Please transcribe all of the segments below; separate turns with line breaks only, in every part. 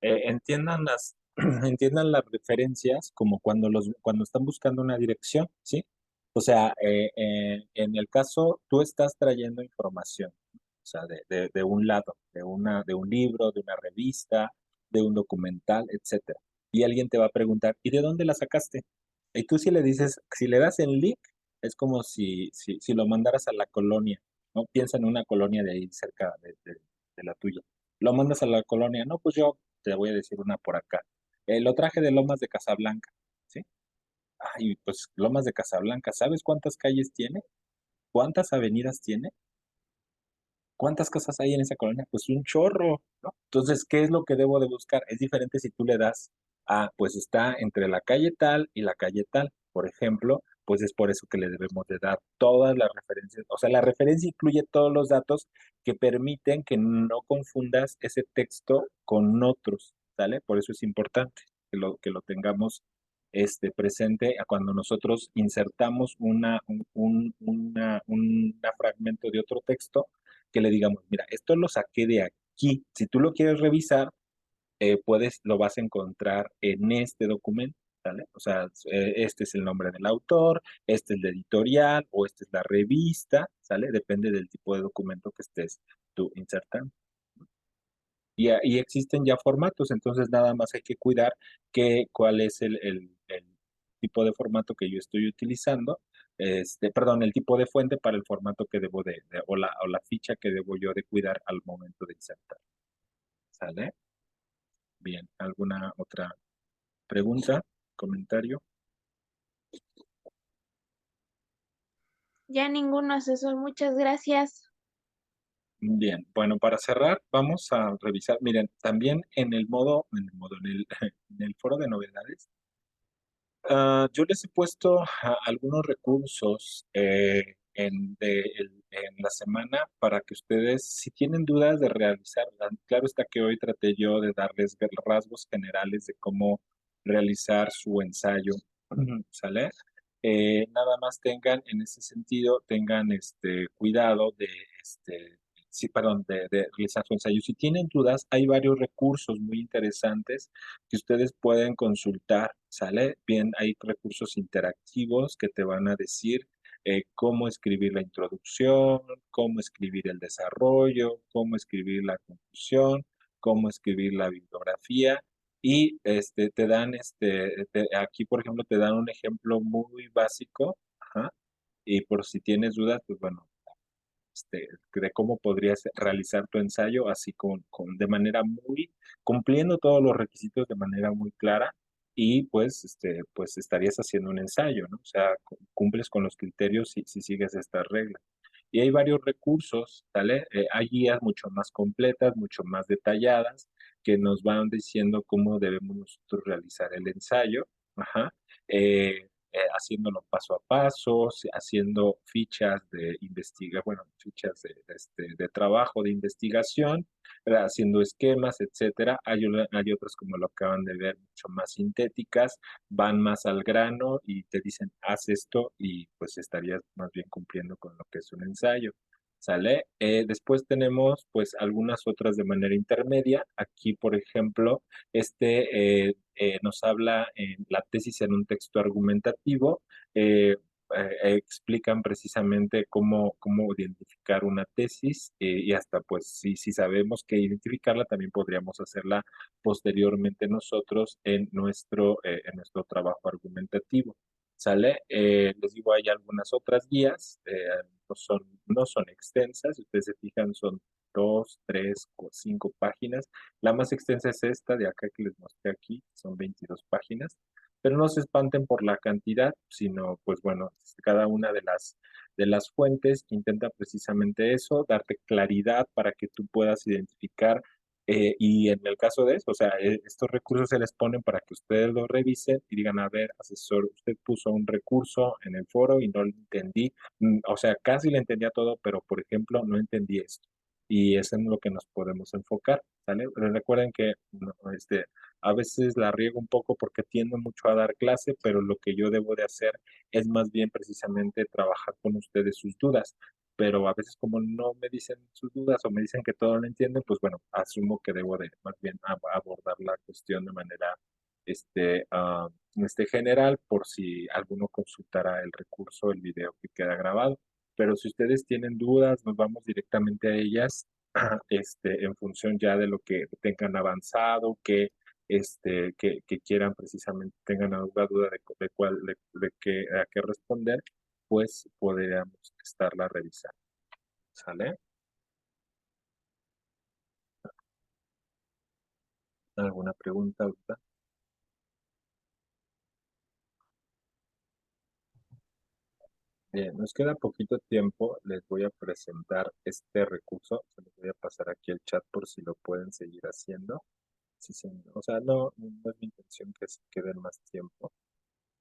entiendan entiendan las referencias como cuando están buscando una dirección, ¿sí? O sea, en el caso, tú estás trayendo información, o sea, de un lado, de un libro, de una revista, de un documental, etcétera. Y alguien te va a preguntar, ¿y de dónde la sacaste? Y tú si le dices, si le das el link, es como si lo mandaras a la colonia, ¿no? Piensa en una colonia de ahí cerca de la tuya. Lo mandas a la colonia, no, pues yo te voy a decir una por acá. Lo traje de Lomas de Casablanca, ¿sí? Ay, pues Lomas de Casablanca, ¿sabes cuántas calles tiene? ¿Cuántas avenidas tiene? ¿Cuántas casas hay en esa colonia? Pues un chorro, ¿no? Entonces, ¿qué es lo que debo de buscar? Es diferente si tú le das pues está entre la calle tal y la calle tal, por ejemplo, pues es por eso que le debemos de dar todas las referencias. O sea, la referencia incluye todos los datos que permiten que no confundas ese texto con otros, ¿sale? Por eso es importante que lo tengamos presente a cuando nosotros insertamos un fragmento de otro texto que le digamos, mira, esto lo saqué de aquí. Si tú lo quieres revisar, lo vas a encontrar en este documento, ¿sale? O sea, este es el nombre del autor, este es la editorial o esta es la revista, ¿sale? Depende del tipo de documento que estés tú insertando. Y existen ya formatos, entonces nada más hay que cuidar cuál es el tipo de formato que yo estoy utilizando, perdón, el tipo de fuente para el formato que debo o la ficha que debo yo de cuidar al momento de insertar. ¿Sale? Bien, ¿alguna otra pregunta, comentario?
Ya ninguno, asesor, muchas gracias.
Bien, bueno, para cerrar, vamos a revisar. Miren, también en el foro de novedades. Yo les he puesto algunos recursos en la semana para que ustedes, si tienen dudas de realizar, claro está que hoy traté yo de darles rasgos generales de cómo realizar su ensayo, ¿sale? Nada más tengan, en ese sentido, tengan cuidado sí, perdón, de realizar su ensayo. Si tienen dudas, hay varios recursos muy interesantes que ustedes pueden consultar, ¿sale? Bien, hay recursos interactivos que te van a decir cómo escribir la introducción, cómo escribir el desarrollo, cómo escribir la conclusión, cómo escribir la bibliografía. Y te dan, aquí por ejemplo, te dan un ejemplo muy básico, ajá, y por si tienes dudas, pues bueno, de cómo podrías realizar tu ensayo, así de manera cumpliendo todos los requisitos de manera muy clara y pues estarías haciendo un ensayo, ¿no? O sea, cumples con los criterios si sigues estas reglas. Y hay varios recursos, ¿vale? Hay guías mucho más completas, mucho más detalladas, que nos van diciendo cómo debemos nosotros realizar el ensayo, ajá. Haciéndolo paso a paso, haciendo fichas bueno, fichas de trabajo, de investigación, ¿verdad? Haciendo esquemas, etcétera. Hay otras, como lo acaban de ver, mucho más sintéticas, van más al grano y te dicen, haz esto y pues estarías más bien cumpliendo con lo que es un ensayo. ¿Sale? Después tenemos pues algunas otras de manera intermedia. Aquí, por ejemplo, nos habla en la tesis en un texto argumentativo. eh, Explican precisamente cómo identificar una tesis y hasta pues si sabemos que identificarla, también podríamos hacerla posteriormente nosotros en nuestro trabajo argumentativo. ¿Sale? Les digo, hay algunas otras guías, no son extensas, si ustedes se fijan, son dos, tres, cinco páginas. La más extensa es esta de acá que les mostré aquí, son 22 páginas, pero no se espanten por la cantidad, sino, pues bueno, cada una de las fuentes intenta precisamente eso, darte claridad para que tú puedas identificar. Y en el caso de eso, o sea, estos recursos se les ponen para que ustedes lo revisen y digan, a ver, asesor, usted puso un recurso en el foro y no lo entendí. O sea, casi le entendía todo, pero por ejemplo, no entendí esto. Y es en lo que nos podemos enfocar, ¿sale? Pero recuerden que no, a veces la riego un poco porque tiendo mucho a dar clase, pero lo que yo debo de hacer es más bien precisamente trabajar con ustedes sus dudas. pero a veces como no me dicen sus dudas o me dicen que todo lo entienden, pues bueno, asumo que debo de más bien abordar la cuestión de manera general por si alguno consultara el recurso, el video que queda grabado. Pero si ustedes tienen dudas, nos vamos directamente a ellas, en función ya de lo que tengan avanzado, que quieran precisamente, tengan alguna duda de cuál, de qué, a qué responder, pues podríamos estarla revisando. ¿Sale? ¿Alguna pregunta ahorita? Bien, nos queda poquito tiempo. Les voy a presentar este recurso. Se los voy a pasar aquí el chat por si lo pueden seguir haciendo. Sí, sí, o sea, no es mi intención que se queden más tiempo,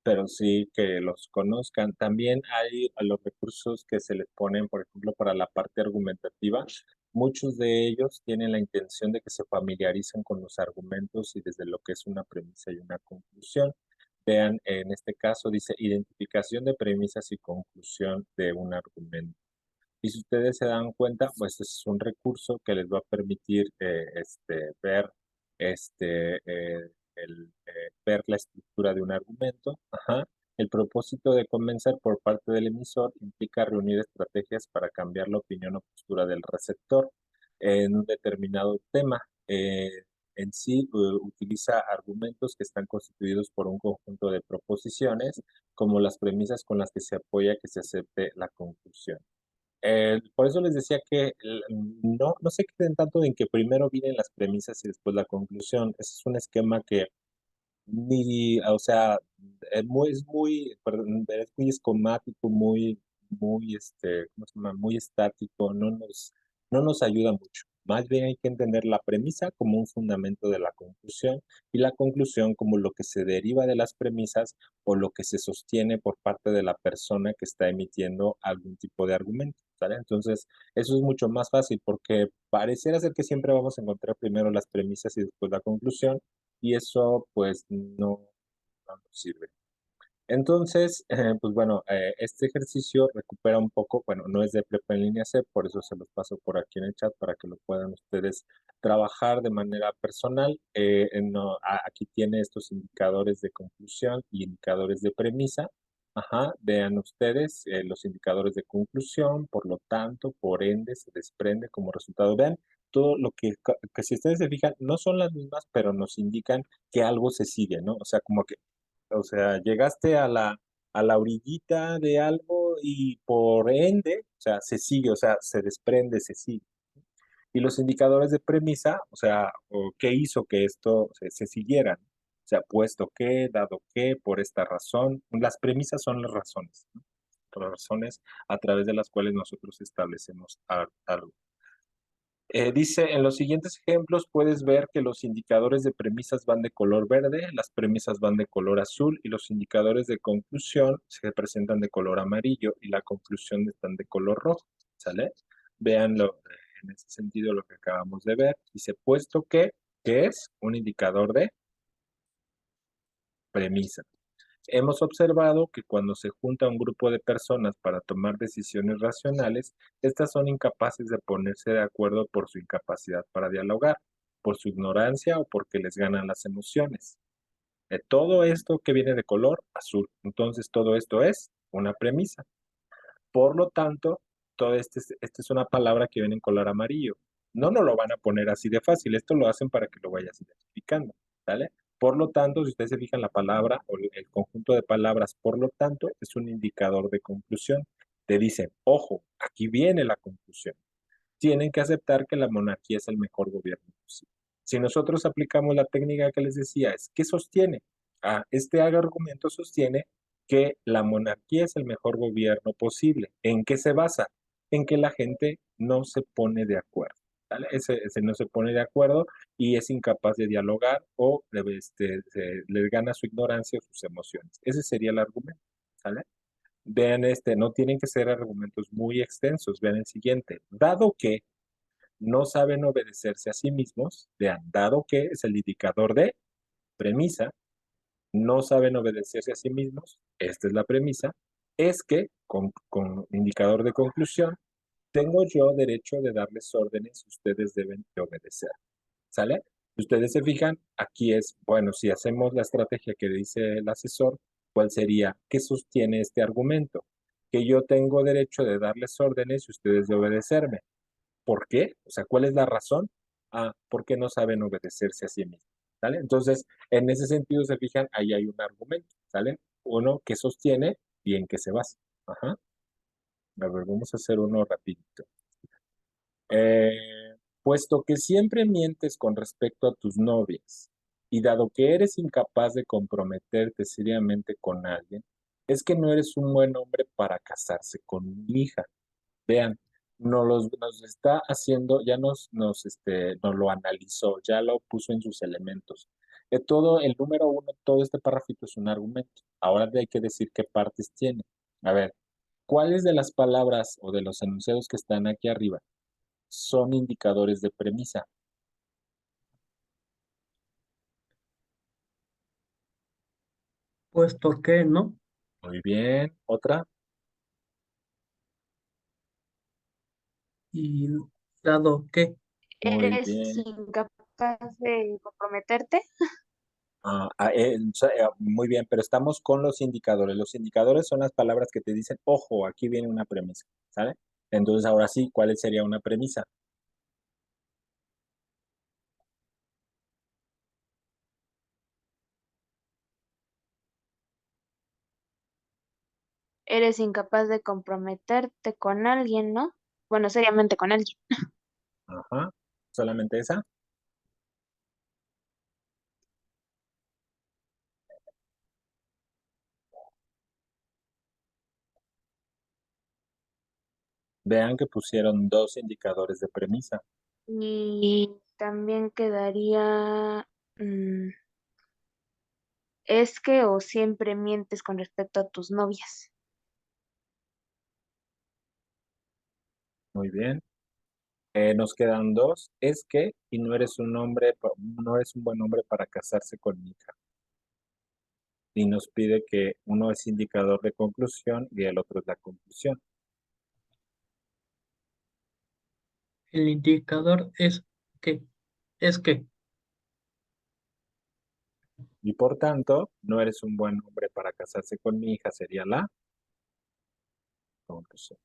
pero sí que los conozcan. También hay a los recursos que se les ponen, por ejemplo, para la parte argumentativa. Muchos de ellos tienen la intención de que se familiaricen con los argumentos y desde lo que es una premisa y una conclusión. Vean, en este caso dice identificación de premisas y conclusión de un argumento. Y si ustedes se dan cuenta, pues es un recurso que les va a permitir ver, ver la estructura de un argumento. Ajá. El propósito de convencer por parte del emisor implica reunir estrategias para cambiar la opinión o postura del receptor en un determinado tema. En sí, utiliza argumentos que están constituidos por un conjunto de proposiciones, como las premisas con las que se apoya que se acepte la conclusión. Por eso les decía que no se queden tanto en que primero vienen las premisas y después la conclusión. Ese es un esquema que o sea, perdón, es muy esquemático, ¿cómo se llama? Muy estático, no nos ayuda mucho. Más bien hay que entender la premisa como un fundamento de la conclusión y la conclusión como lo que se deriva de las premisas o lo que se sostiene por parte de la persona que está emitiendo algún tipo de argumento, ¿sale? Entonces, eso es mucho más fácil porque pareciera ser que siempre vamos a encontrar primero las premisas y después la conclusión y eso pues no nos sirve. Entonces, pues bueno, este ejercicio recupera un poco, bueno, no es de Prepa en línea C, por eso se los paso por aquí en el chat para que lo puedan ustedes trabajar de manera personal. Aquí tiene estos indicadores de conclusión y indicadores de premisa. Ajá, vean ustedes los indicadores de conclusión, por lo tanto, por ende, se desprende como resultado. Vean todo lo que si ustedes se fijan, no son las mismas, pero nos indican que algo se sigue, ¿no? O sea, como que llegaste a la orillita de algo y por ende, o sea, se sigue, o sea, se desprende, se sigue. Y los indicadores de premisa, o sea, ¿qué hizo que esto se siguiera? O sea, puesto que, dado que, por esta razón. Las premisas son las razones, ¿no? Las razones a través de las cuales nosotros establecemos algo. Dice, en los siguientes ejemplos puedes ver que los indicadores de premisas van de color verde, las premisas van de color azul y los indicadores de conclusión se presentan de color amarillo y la conclusión están de color rojo, ¿sale? Véanlo en ese sentido lo que acabamos de ver. Dice, puesto que es un indicador de premisa. Hemos observado que cuando se junta un grupo de personas para tomar decisiones racionales, estas son incapaces de ponerse de acuerdo por su incapacidad para dialogar, por su ignorancia o porque les ganan las emociones. Todo esto que viene de color azul. Entonces, todo esto es una premisa. Por lo tanto, todo este es una palabra que viene en color amarillo. No nos lo van a poner así de fácil. Esto lo hacen para que lo vayas identificando, ¿vale? Por lo tanto, si ustedes se fijan la palabra o el conjunto de palabras, por lo tanto, es un indicador de conclusión. Te dicen, ojo, aquí viene la conclusión. Tienen que aceptar que la monarquía es el mejor gobierno posible. Si nosotros aplicamos la técnica que les decía, ¿qué sostiene? Este argumento sostiene que la monarquía es el mejor gobierno posible. ¿En qué se basa? En que la gente no se pone de acuerdo. ¿Vale? Ese no se pone de acuerdo y es incapaz de dialogar o les gana su ignorancia o sus emociones. Ese sería el argumento. ¿Sale? Vean no tienen que ser argumentos muy extensos. Vean el siguiente. Dado que no saben obedecerse a sí mismos, vean, dado que es el indicador de premisa, no saben obedecerse a sí mismos, esta es la premisa, es que, con indicador de conclusión, tengo yo derecho de darles órdenes y ustedes deben de obedecer. ¿Sale? Si ustedes se fijan, aquí es, bueno, si hacemos la estrategia que dice el asesor, ¿cuál sería? ¿Qué sostiene este argumento? Que yo tengo derecho de darles órdenes y ustedes de obedecerme. ¿Por qué? O sea, ¿cuál es la razón? Ah, porque no saben obedecerse a sí mismos. ¿Sale? Entonces, en ese sentido, se fijan, ahí hay un argumento, ¿sale? Uno que sostiene y en qué se basa. Ajá. A ver, vamos a hacer uno rapidito. Puesto que siempre mientes con respecto a tus novias y dado que eres incapaz de comprometerte seriamente con alguien, es que no eres un buen hombre para casarse con mi hija. Vean, nos está haciendo, ya nos lo analizó, ya lo puso en sus elementos. Todo el número uno, todo este párrafito es un argumento. Ahora hay que decir qué partes tiene. A ver, ¿cuáles de las palabras o de los enunciados que están aquí arriba son indicadores de premisa?
Puesto que, ¿no?
Muy bien. ¿Otra?
Y dado que,
Muy
¿Eres
bien.
incapaz de comprometerte?
Muy bien, pero estamos con los indicadores. Los indicadores son las palabras que te dicen, ojo, aquí viene una premisa, ¿sale? Entonces, ahora sí, ¿cuál sería una premisa?
Eres incapaz de comprometerte con alguien, ¿no? Bueno, seriamente con alguien.
Ajá. ¿Solamente esa? Vean que pusieron dos indicadores de premisa.
Y también quedaría, es que o siempre mientes con respecto a tus novias.
Muy bien. Nos quedan dos. Es que, y no eres un hombre, no eres un buen hombre para casarse con mi hija. Y nos pide que uno es indicador de conclusión y el otro es la conclusión.
el indicador que, es que,
Y por tanto, no eres un buen hombre para casarse con mi hija, sería la conclusión.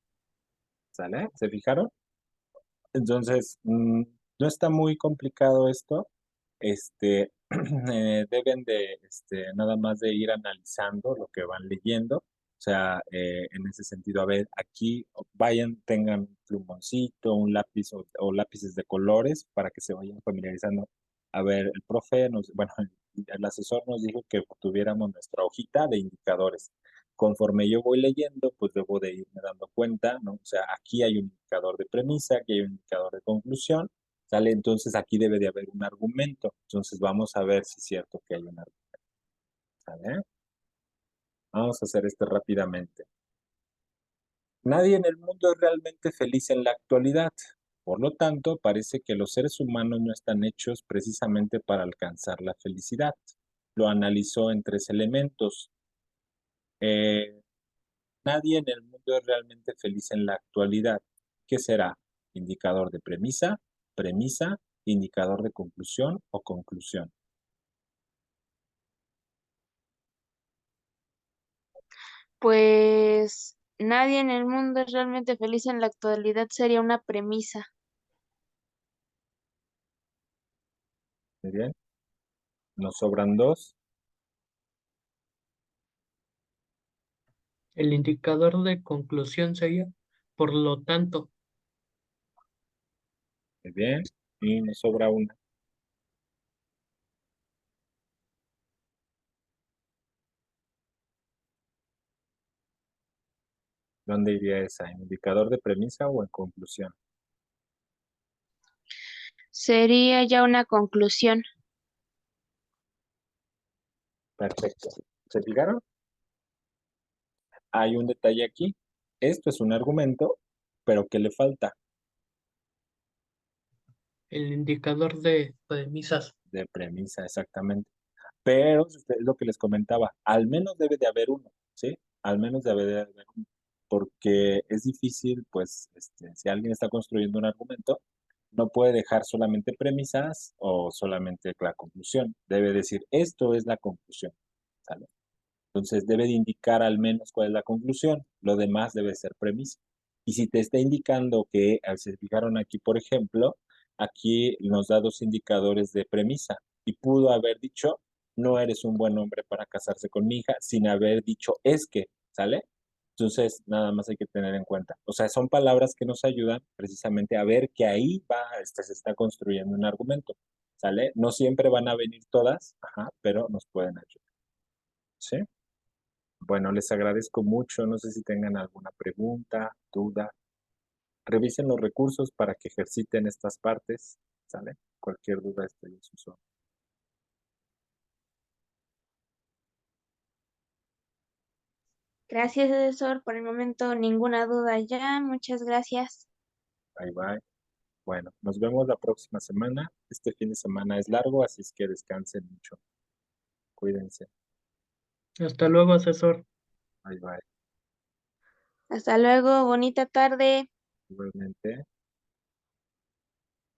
¿Sale? ¿Se fijaron? Entonces, no está muy complicado esto. Deben de nada más de ir analizando lo que van leyendo. O sea, en ese sentido, a ver, aquí vayan, tengan un plumoncito, un lápiz o lápices de colores para que se vayan familiarizando. A ver, el profe bueno, el asesor nos dijo que tuviéramos nuestra hojita de indicadores. Conforme yo voy leyendo, pues debo de irme dando cuenta, ¿no? O sea, aquí hay un indicador de premisa, aquí hay un indicador de conclusión, ¿sale? Entonces aquí debe de haber un argumento. Entonces vamos a ver si es cierto que hay un argumento, ¿sale? Vamos a hacer esto rápidamente. Nadie en el mundo es realmente feliz en la actualidad. Por lo tanto, parece que los seres humanos no están hechos precisamente para alcanzar la felicidad. Lo analizó en tres elementos. Eh, Nadie en el mundo es realmente feliz en la actualidad. ¿Qué será? ¿Indicador de premisa, premisa, indicador de conclusión o conclusión?
Pues nadie en el mundo es realmente feliz en la actualidad sería una premisa.
Muy bien. Nos sobran dos.
el indicador de conclusión sería, por lo tanto,
Muy bien. Y nos sobra una. ¿Dónde iría esa? ¿En indicador de premisa o en conclusión?
Sería ya una conclusión.
Perfecto. ¿Se fijaron? Hay un detalle aquí. Esto es un argumento, pero ¿qué le falta?
el indicador de premisas,
De premisa, exactamente. Pero es lo que les comentaba, al menos debe de haber uno, ¿sí? Al menos debe de haber uno. porque es difícil, pues, si alguien está construyendo un argumento, no puede dejar solamente premisas o solamente la conclusión. Debe decir, esto es la conclusión, ¿sale? Entonces debe de indicar al menos cuál es la conclusión, lo demás debe ser premisa. Y si te está indicando que, se fijaron aquí, por ejemplo, aquí nos da dos indicadores de premisa y pudo haber dicho, no eres un buen hombre para casarse con mi hija, sin haber dicho es que, ¿sale? Entonces, nada más hay que tener en cuenta. O sea, son palabras que nos ayudan precisamente a ver que ahí va, se está construyendo un argumento, ¿sale? No siempre van a venir todas, ajá, pero nos pueden ayudar, ¿sí? Bueno, les agradezco mucho. No sé si tengan alguna pregunta, duda. Revisen los recursos para que ejerciten estas partes, ¿sale? Cualquier duda estoy en sus órdenes.
Gracias, asesor. Por el momento, ninguna duda ya. Muchas gracias.
Bye bye. Bueno, nos vemos la próxima semana. Este fin de semana es largo, así es que descansen mucho. Cuídense.
Hasta luego, asesor.
Bye bye.
Hasta luego. Bonita tarde.
Igualmente.